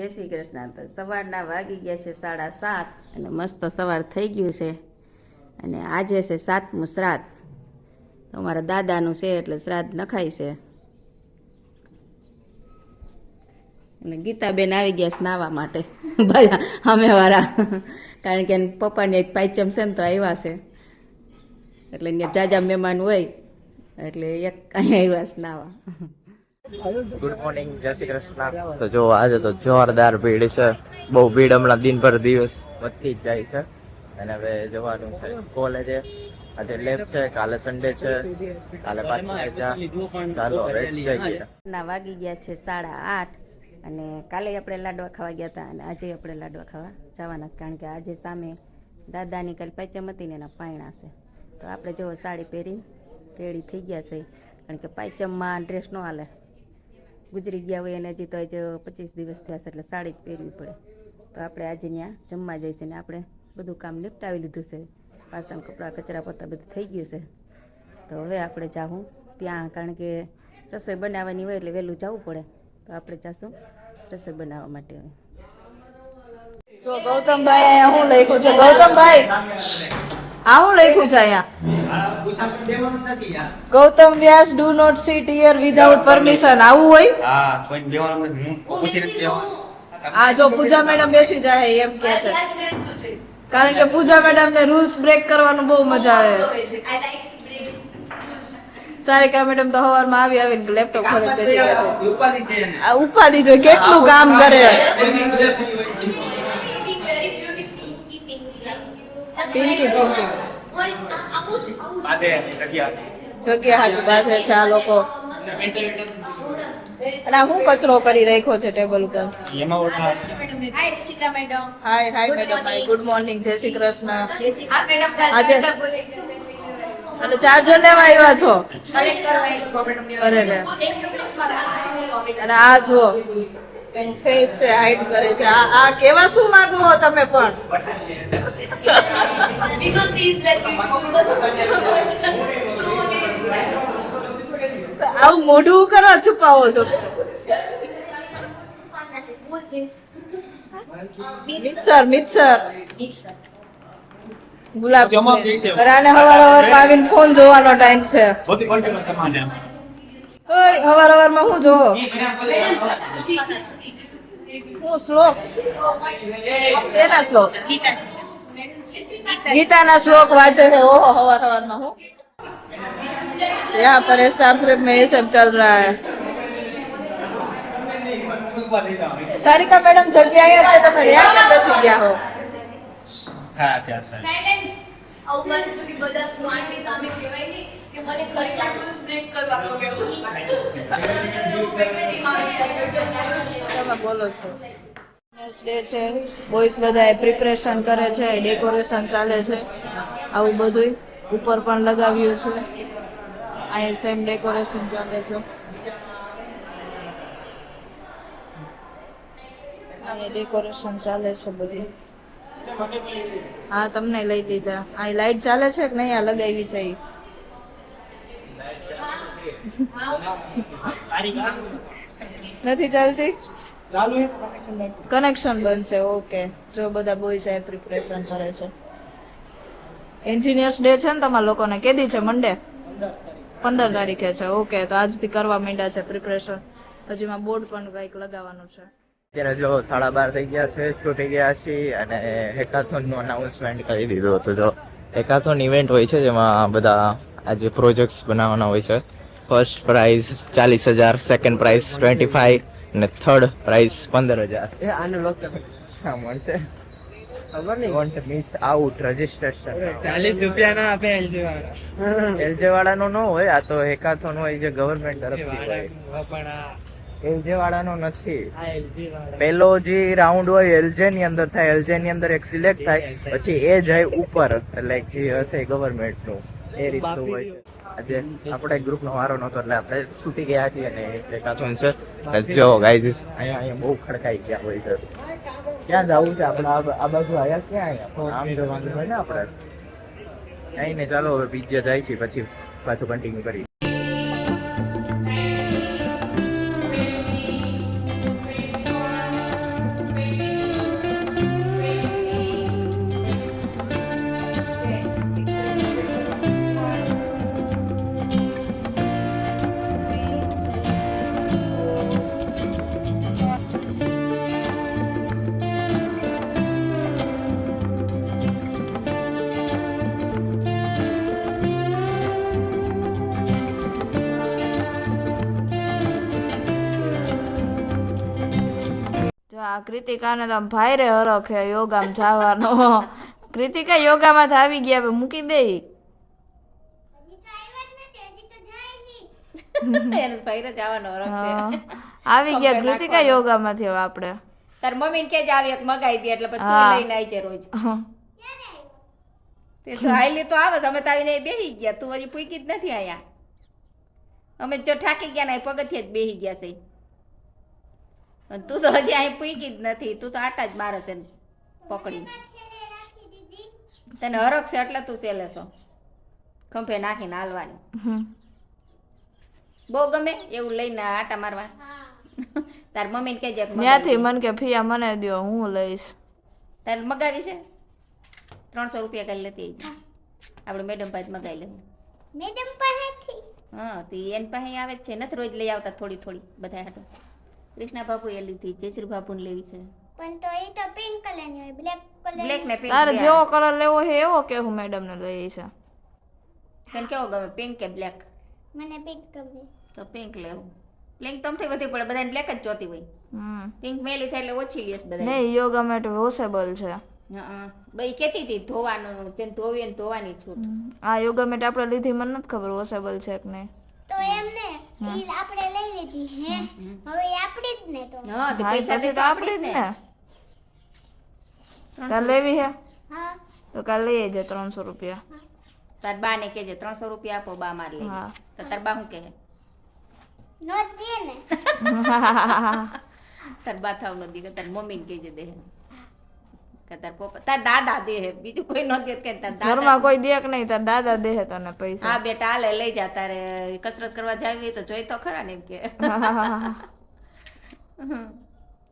જય શ્રી કૃષ્ણ. તો સવારના વાગી ગયા છે 7:30 અને મસ્ત સવાર થઈ ગયું છે. અને આજે છે 7મું શ્રાદ્ધ. તો અમારા દાદાનું છે એટલે શ્રાદ્ધ નખાય છે. અને ગીતાબેન આવી ગયા છે નાહવા માટે બધા અમેવાળા, કારણ કે પપ્પાને એક પાયચમ છે ને તો આવ્યા છે એટલે અહીંયા જાજા મહેમાન હોય એટલે એક અહીંયા આવ્યા છે નાહવા. ગુડ મોર્નિંગ, જય શ્રી કૃષ્ણ. તો જો આજે તો જોરદાર ભીડ છે, બહુ ભીડ હમણાં દિન પર દિવસ વધતી જ જાય છે. અને હવે જવાનું છે કોલેજે. આજે લેબ છે, કાલે સન્ડે છે, કાલે પાછી રજા. ચાલો હવે જઈએ. ના વાગી ગયા છે 8:30 અને કાલે આપણે લાડવા ખાવા ગયા હતા અને આજે આપણે લાડવા ખાવા જવાના, કારણ કે આજે સામે દાદાની કાલે પાયચમ હતી ને એના પાયણા છે. તો આપણે જો સાડી પહેરી રેડી થઈ ગયા છે, કારણ કે પાયચમમાં ડ્રેસ ન હાલે, ગુજરી ગયા હોય અને હજી તો આજે 25 દિવસ થયા છે એટલે સાડી જ પહેરવી પડે. તો આપણે આજે ત્યાં જમવા જઈશું ને આપણે બધું કામ નિપટાવી લીધું છે, વાસણ કપડાં કચરા પોતા બધું થઈ ગયું છે. તો હવે આપણે જાઉં ત્યાં, કારણ કે રસોઈ બનાવવાની હોય એટલે વહેલું જવું પડે. તો આપણે જાશું રસોઈ બનાવવા માટે. જો ગૌતમભાઈ અહીંયા શું લખ્યું છે? ગૌતમભાઈ આ શું લખ્યું છે અહીંયા? Gautam Vyas do not sit here without permission. આવું હોય? હા, કોઈ દેવાનું નથી. હું પૂછી નથી દેવાનું. આ જો પૂજા મેડમ બેસી જાય એમ કે છે, કારણ કે પૂજા મેડમ ને રૂલ્સ બ્રેક કરવાનું બહુ મજા આવે. સારિકા મેડમ તો સવારમાં આવીને લેપટોપ ખોલીને બેસી ગયા છે. આ ઉપાધિ જો કેટલું કામ કરે. જગ્યા હાટું બાંધે છે આ લોકો. અને આ શું કચરો કરી રાખ્યો છે ટેબલ ઉપર? હાય હાય મેડમ, ગુડ મોર્નિંગ, જય શ્રી કૃષ્ણ. આજે અને ચાર્જર લેવા આવ્યા છો? અરે રે. અને આ જો એનું ફેસ છે, હાઈડ કરે છે. આ કેવા શું માંગો છો તમે પણ? આવું મોઢું કરવા છુપાવો છો? મિક્સર ગુલાબ રાને હવાર આવીને ફોન જોવાનો ટાઈમ છે. હવાર માં હું જોવો? હું શ્લોક? શેના શ્લોક? ગીતાના શ્લોક વાંચે છે. ઓહો, हवार में हूँ. यहाँ पर स्टाफ रूम में ये सब चल रहा है. सारिका मैडम जल्दी आइए, तो मैं यहाँ पे बैठ गया हो. બોલો છો? ડે છે, બોયસ બધા પ્રિપરેશન કરે છે, ડેકોરેશન ચાલે છે, આવું બધું ઉપર પણ લગાવ્યું છે. અહીંયા સેમ ડેકોરેશન ચાલે છે. અહીંયા ડેકોરેશન ચાલે છે બધું. હા, તમને લઈ લીધા. આ લાઈટ ચાલે છે કે નહીં? આ લગાવી છે નથી ચાલતી? કનેક્શન બંધ છે. ઓકે. જો બધા બોયસ આ પ્રિપરેશન કરે છે. એન્જિનિયર્સ ડે છે ને તમારા લોકોને? કેદી છે? મંડે 15 તારીખે છે. ઓકે, તો આજથી કરવા માંડ્યા છે પ્રિપરેશન. હજી માં બોર્ડ પણ કઈક લગાવવાનું છે. અત્યારે જો 12:30 થઈ ગયા છે, છૂટી ગયા છીએ અને હેકાથોન નું અનાઉન્સમેન્ટ કરી દીધું હતું. જો હેકાથોન ઇવેન્ટ હોય છે જેમાં બધા આજે પ્રોજેક્ટ્સ બનાવવાના હોય છે. ફર્સ્ટ પ્રાઇઝ 40,000, સેકન્ડ પ્રાઇઝ 25 અને થર્ડ પ્રાઇઝ 15,000. આનો લોક મળશે ખબર નહીં. વોન્ટ મિસ આઉટ રજીસ્ટ્રેશન 40 રૂપિયા ના આપે એલજી વાળા. એલજી વાળાનો ન હોય, આ તો હેકાથોન હોય જે ગવર્મેન્ટ તરફથી હોય. એલજે વાળાનો નથી. પેલો જે રાઉન્ડ હોય એલજે ની અંદર થાય. એલજે ની અંદર એક સિલેક્ટ થાય, પછી એ જાય ઉપર, એટલે જે હશે ગવર્મેન્ટ નું એ રીતનું હોય છે. આજે આપણે ગ્રુપ નો વારો નતો એટલે આપણે છૂટી ગયા છીએ અને હેકાથોન છે. જો ગાઈઝ અહીંયા બહુ ખડકાઈ ગયા હોય છે. ક્યાં જવું છે આપણે? આ બાજુ આયા ક્યાં? અહીંયા આમ જવાનું હોય ને આપણે. અહીં ને ચાલો હવે બીજે જાય છે, પછી પાછું કન્ટિન્યુ કરી. હા કૃતિકાને તો આમ ભાઈ રે હરખ હે યોગામાં જવાનો. કૃતિકા યોગામાં આવી ગયા હવે મૂકી દે. એને ભાઈને જવાનો હરખ છે. આવી ગયા કૃતિકા યોગામાંથી હવે આપણે. તાર મમ્મીને કે જ આવી મગાઈ દે એટલે પછી તું હા. લઈને આવી છે રોજ. તે તો હાઈલી તો આવે અમે તો આવીને બેસી ગયા, તું હજી પૂકી જ નથી આયા. અમે જો ઠાકી ગયા ને પગથિયે જ બેસી ગયા છે. અને તું તો હજી અહીં પૂકી જ નથી, તું તો આટા જ મારે છે પકડી. તને હરખ છે એટલે તું સેલે છો ખંભે નાખીને હાલવાની. બહુ ગમે એવું લઈને આટા મારવા. તાર મમ્મી ને કહેજે ત્યાંથી મન કે ફિયા મને દ્યો હું લઈશ. તારે મગાવી છે 300 રૂપિયા કરી લેતી આપણે મેડમ પાસે મગાવી લેવું. મેડમ પાસેથી હા તે એની પાસે આવે જ છે, નથી રોજ લઈ આવતા થોડી થોડી બધા હાટું. કૃષ્ણા બાપુ એ લીધી, જયશ્રી બાપુ ને લેવી છે. પણ તો એ તો પિંક કલરની હોય, બ્લેક કલર. બ્લેક ને પિંક તારે જેવો કલર લેવો છે એવો કે હું મેડમ ને લઈ છે. તને કેવો ગમે, પિંક કે બ્લેક? મને પિંક ગમે. તો પિંક લેવું. પિંક તમથી વધી પડે, બધાને બ્લેક જ જોતી હોય. પિંક મેલી થાય એટલે ઓછી લેસ બધા. નહીં યોગા માટે વોશેબલ છે. હા ભાઈ કેતી હતી ધોવાનું, જેને ધોવી ને ધોવાની છૂટ. આ યોગા માટે આપણે લીધી મને નથી ખબર વોશેબલ છે કે નહીં. તો એમને ઈ આપણે લઈ લીધી હે, હવે ઈ આપણી જ ને. તો હા તે હા, પૈસા પછી તો તો આપણી જ ને. ને. તાર લેવી હે હા તો કાલ લઈ આવજે 300 રૂપિયા. તાર બા ને કેજે 300 રૂપિયા આપો, બા માર લઈ. હા. તો તાર બા શું કહે? નો દે ને. તાર બા થાવ નો દી, તાર મમ્મી ને કહેજે દે. કે તાર પપ્પા, તાર દાદા દે, બીજું કોઈ ન દે કે તાર દાદા. ઘરમાં કોઈ દે કે નહીં તાર દાદા દે તને પૈસા. હા બેટા હાલે લઈ જા, તારે કસરત કરવા જાવી હોય તો જોઈ તો ખરા ને એમ કે.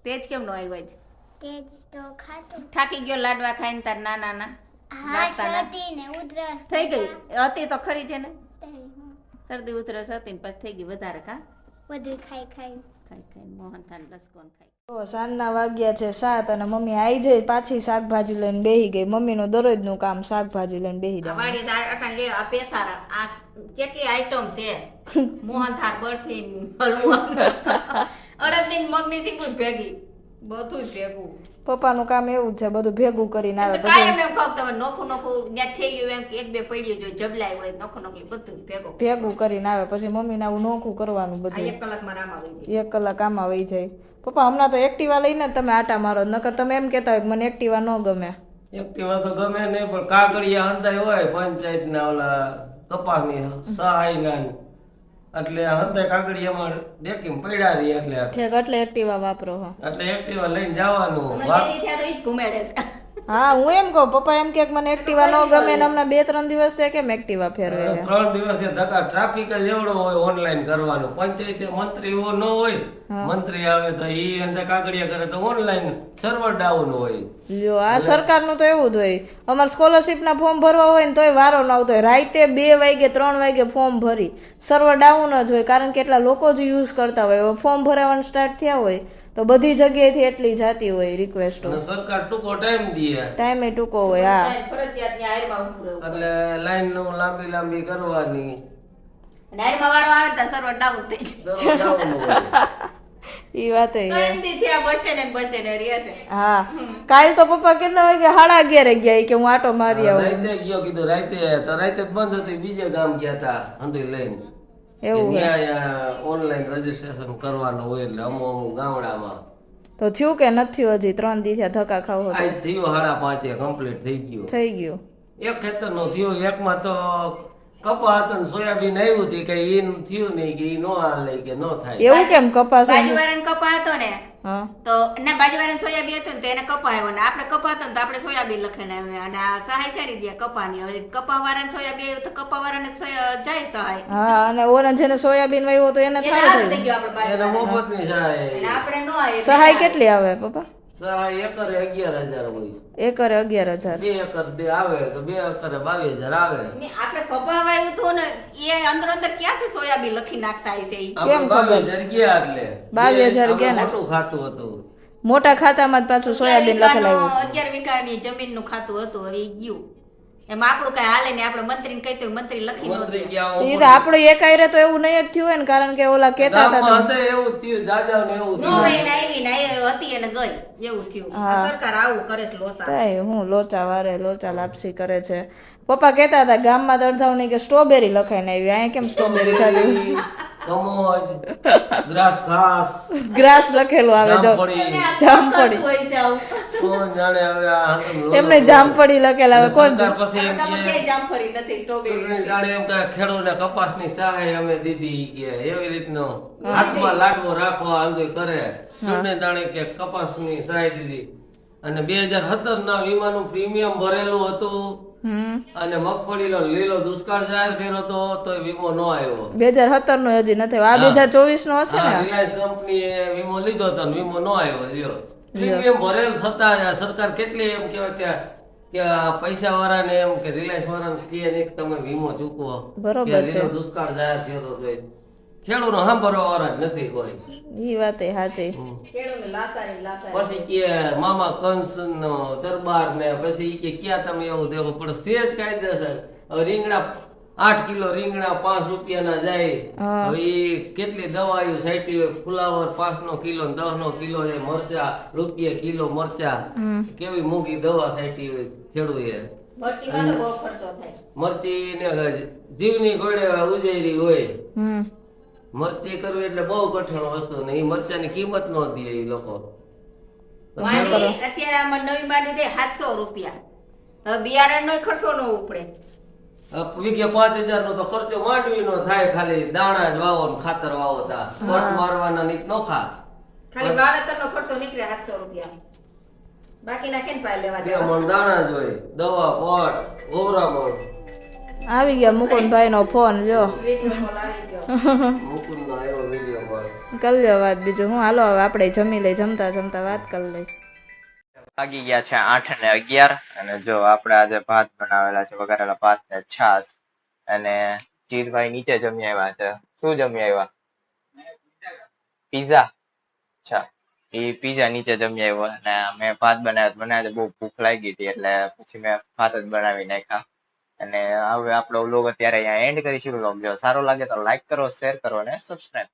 તેજ કેમ નો આવ્યો આજ? તેજ તો ખાતું. થાકી ગયો લાડવા ખાઈને તાર નાના ના હા નાસ્તાના? શરદી ને ઉધરસ થઈ ગઈ હતી તો ખરી છે ને, થઈ, હા. શરદી ઉધરસ હતી ને પછી થઈ ગઈ વધારે. કા બધું ખાઈ ખાઈ ખાઈ ખાઈ મોહન થાન લસકોન ખાઈ. તો સાંજના વાગ્યા છે 7 અને મમ્મી આવી જાય પાછી શાકભાજી લઈને બેહી ગઈ. મમ્મીનું દરરોજનું કામ શાકભાજી લઈને બેહી આ જવાનું. વાડી દાળ અટાણ લે, આ પેસારા, આ કેટલી આઈટમ છે. મોહન થાળ, બરફી, હલવો, અડદની ને મગની સીપું ભેગી, બધું જ ભેગું. પપ્પાનું કામ એવું જ છે બધું ભેગું કરીને આવે. તો કાયમ એમ કહું તમે નોખું નોખું ત્યાં થઈ ગયું એમ કે એક બે પડ્યું જોઈએ, જબલાય હોય નોખું નોખું બધું ભેગું ભેગું કરીને આવે પછી મમ્મીને આવું નોખું કરવાનું આ બધું. 1 કલાકમાં રામ આવી જાય. 1 કલાક આમાં વહી જાય. પપ્પા હમણાં તો એક્ટિવા લઈને જ તમે આટા મારો, નકર તમે એમ કહેતા હોય કે મને એક્ટિવા ન ગમે. એક્ટિવા તો ગમે નહીં પણ કાકડિયા હંતાઈ હોય પંચાયતના ઓલા કપાસની સહાયના એટલે હંતાઈ કાકડિયામાં ડેકીમાં પડ્યા રહી એટલે ઠેક એટલે એક્ટિવા વાપરો હો. એટલે એક્ટિવા લઈને જવાનું હમણાં ડેરી થયા તો ઈ જ ઘુમેડે છે. હા હું એમ કહું પપ્પા એમ કે મને એક્ટિવા ન ગમે ને હમણાં 2-3 દિવસ છે કેમ એક્ટિવા ફેરવે છે. 3 દિવસથી ધક્કા ટ્રાફિક જ એવડો હોય ઓનલાઈન કરવાનું. પંચાયતે મંત્રી ન હોય, મંત્રી આવે તો ઈ અંદર કાકડિયા કરે તો ઓનલાઈન સર્વર ડાઉન હોય. જો આ સરકારનું તો એવું જ હોય. અમારે સ્કોલરશીપના ફોર્મ ભરવા હોય ને તોય વારો ન આવતો હોય. રાતે 2 વાગે 3 વાગે ફોર્મ ભરી સર્વર ડાઉન જ હોય, કારણ કે એટલા લોકો જ યુઝ કરતા હોય. ફોર્મ ભરાવાનું સ્ટાર્ટ થયા હોય તો બધી જગ્યાએથી એટલી જાતી હોય રિક્વેસ્ટો. અને સરકાર ટૂંકો ટાઈમ દે, ટાઈમે ટૂંકો હોય. હા ફરજિયાત ત્યાં હાયરમાં ઊભું રહેવું. એટલે લાઈન નું લાંબી લાંબી કરવાની. અને હાયરમાં વારો આવે તો સર્વર ડાઉન થઈ જાય. સર્વર ડાઉન હોય. ઈ વાત એ. 3 દી થયા બસ સ્ટેન્ડ ને બસ સ્ટેન્ડ રહે છે. હા કાલ તો પપ્પા કેટલા વાગે 11:30 ગયા કે હું આટો મારી આવું. રાતે ગયો કીધું રાતે તો રાતે બંધ હતું, બીજે ગામ ગયા હતા હંધુઈ લઈને. એવું હોય. ત્યાં ઓનલાઈન રજીસ્ટ્રેશન કરવાનું હોય એટલે અમુક ગામડામાં. તો થયું કે નથી થયું હજી 3 દી થયા ધક્કા ખાવ હતો? આજ થયો 5:30 કમ્પ્લીટ થઈ ગયું. થઈ ગયું. એક ખેતર નું થયું, એકમાં તો કપા હતો ને સોયાબીન આવ્યું હતું કે ઈ થયું નહીં કે ઈ નો હાલે કે નો થાય. એવું કેમ કપાસ? બાજુવાળાને કપા હતો ને હા તો ના બાજુવાળાને સોયાબીન હતું ને તો એને કપા આવ્યો ને આપણે કપા હતો ને તો આપણે સોયાબીન લખીને આવ્યા. અને આ સહાય સારી દે કપાની. હવે કપા વાળાને સોયાબીન આવ્યું તો કપા વાળાને જાય સહાય. હા અને ઓલા જેને સોયાબીન વાવ્યો તો એને એને થાય હાલ થઈ ગયો આપણે એને બાજુ. મફત ની સહાય. અને આપણે નો આવે. સહાય કેટલી આવે પપ્પા? સહાય એકરે 11,000 હોય. એકરે 11,000. 2 એકર આવે તો 2 એકરે 22,000 આવે. આપણે કપા વાવ્યું હતું ને એ અંદર અંદર ક્યાંથી સોયાબીન લખી નાખતા હશે ઈ? આપણે 22,000 ગયા એટલે 22,000 ગયા ને? મોટું ખાતું હતું. મોટા ખાતામાં જ પાછું સોયાબીન લખેલા આવ્યું. 11 વીઘાની જમીનનું ખાતું હતું, હવે ઈ ગયું. એમાં આપણું કઈ હાલે ને આપણે મંત્રીને કહી તો મંત્રી લખી ન મંત્રી દે. ગયા ઈ તો આપણે એક આયરે તો એવું નહીં જ થયું હોય ને, કારણ કે ઓલા કહેતા હતા ગામમાં હતા એવું જ થયું, જાજા ને એવું ન થયું. હોય ને આવી ને આવી હતી અને ગઈ એવું થયું. આ સરકાર આવું કરે છે લોસા. તાય હું લોચા વારે લોચા લાપસી કરે છે. પપ્પા કહેતા હતા ગામમાં દરધાવની કે સ્ટ્રોબેરી લખાઈને આવી, અહીંયા કેમ સ્ટ્રોબેરી ખાધી? કમોજ, ગ્રાસ ઘાસ, ગ્રાસ લખેલું આવે જો, જામફળી. જામફળી. હોય છે આવું. કોણ જાણે હવે આ હાથમ એમને જામફળી લખેલા આવે, કોણ સરકાર પછી એમ આમાં કે ક્યાંય જામફળી નથી સ્ટ્રોબેરી. ચૂંટણી જાણે એમ કે ખેડૂતને કપાસની સહાય અમે દીધી કે એવી રીતનો હાથમાં લાડવો રાખવા આંદોલન કરે. ચૂંટણી જાણે કે કપાસની સહાય દીધી અને 2017 ના વીમાનું પ્રીમિયમ ભરેલું હતું અને મગફળીનો લીલો દુષ્કાળ જાહેર કર્યો હતો તો વીમો ન આવ્યો. 2017 નું હજી નથી, આ 2024 નો હશે હા, ને. રિલાયન્સ કંપનીએ વીમો લીધો હતો ને વીમો ન આવ્યો. લ્યો પ્રીમિયમ ભરેલ છતાં આ સરકાર કેટલી એમ કહેવાય કે આ પૈસા વાળાને એમ કે રિલાયન્સ વાળાને કહે નહીં કે તમે વીમો ચૂકવો. બરોબર કે છે. લીલો દુષ્કાળ જાહેર થયો તો જોઈ ખેડૂતનો સાંભળવા વાળા જ નથી કોઈ. ઈ વાત એ સાચી. ખેડૂતને લાસારી લાસારી. પછી કે મામા કંસ નો દરબાર ને પછી ઈ કે ક્યાં તમે એવું દેખો પણ સેજ કાયદેસર. હવે રીંગણા 8 કિલો રીંગણા 5 રૂપિયાના જાય. હવે ઈ કેટલી દવાઓ સાઈટી હોય, ફુલાવર 5 નો કિલો 10 નો કિલો જાય, મરચા રૂપિયા કિલો મરચા, કેવી મોંઘી દવા સાઈટી હોય ખેડૂએ. મરચી વાળો બહુ ખર્ચો થાય. મરચી ને જીવની ઘોડે ઉજેરી હોય. મરચી કરવી એટલે બહુ કઠણ વસ્તુ ને એ મરચાની કિંમત ન દે એ લોકો. માંડવી અત્યારે આમાં નવી માંડવી દે 700 રૂપિયા. હવે બિયારણનો ખર્ચો ન ઉપડે. વીઘે 5000 નો તો ખર્ચો માંડવી નો થાય, ખાલી દાણા જ વાવો ને ખાતર વાવો તા પટ મારવાના નીક નોખા. ખાલી વાવેતરનો ખર્ચો નીકળે 700 રૂપિયા. બાકીના કેન પાય લેવા બે દેવા. મણ દાણા જ હોય, દવા પટ ઓવરામણ. આવી ગયા મુકુંદભાઈ નો ફોન, જો વિડીયો કોલ આવી ગયો. મુકુંદનો આવ્યો વિડીયો પર. કરી લ્યો વાત. બીજું હું, હાલો હવે આપણે જમી લઈ, જમતા જમતા વાત કરી લઈ. વાગી ગયા છે 8:11 અને જો આપણે આજે ભાત બનાવેલા છે, વઘારેલા ભાત ને છાશ. અને જીતભાઈ નીચે જમી આવ્યા છે. શું જમી આવ્યા? પીઝા. અચ્છા, એ પીઝા નીચે જમી આવ્યો અને મેં ભાત બનાવ્યા બહુ ભૂખ લાગી હતી એટલે પછી મેં ભાત જ બનાવી નાખ્યા. અને હવે આપણો વ્લોગ અત્યારે અહીંયા એન્ડ કરીશું. વ્લોગ જો સારો લાગે તો લાઈક કરો, શેર કરો અને સબસ્ક્રાઇબ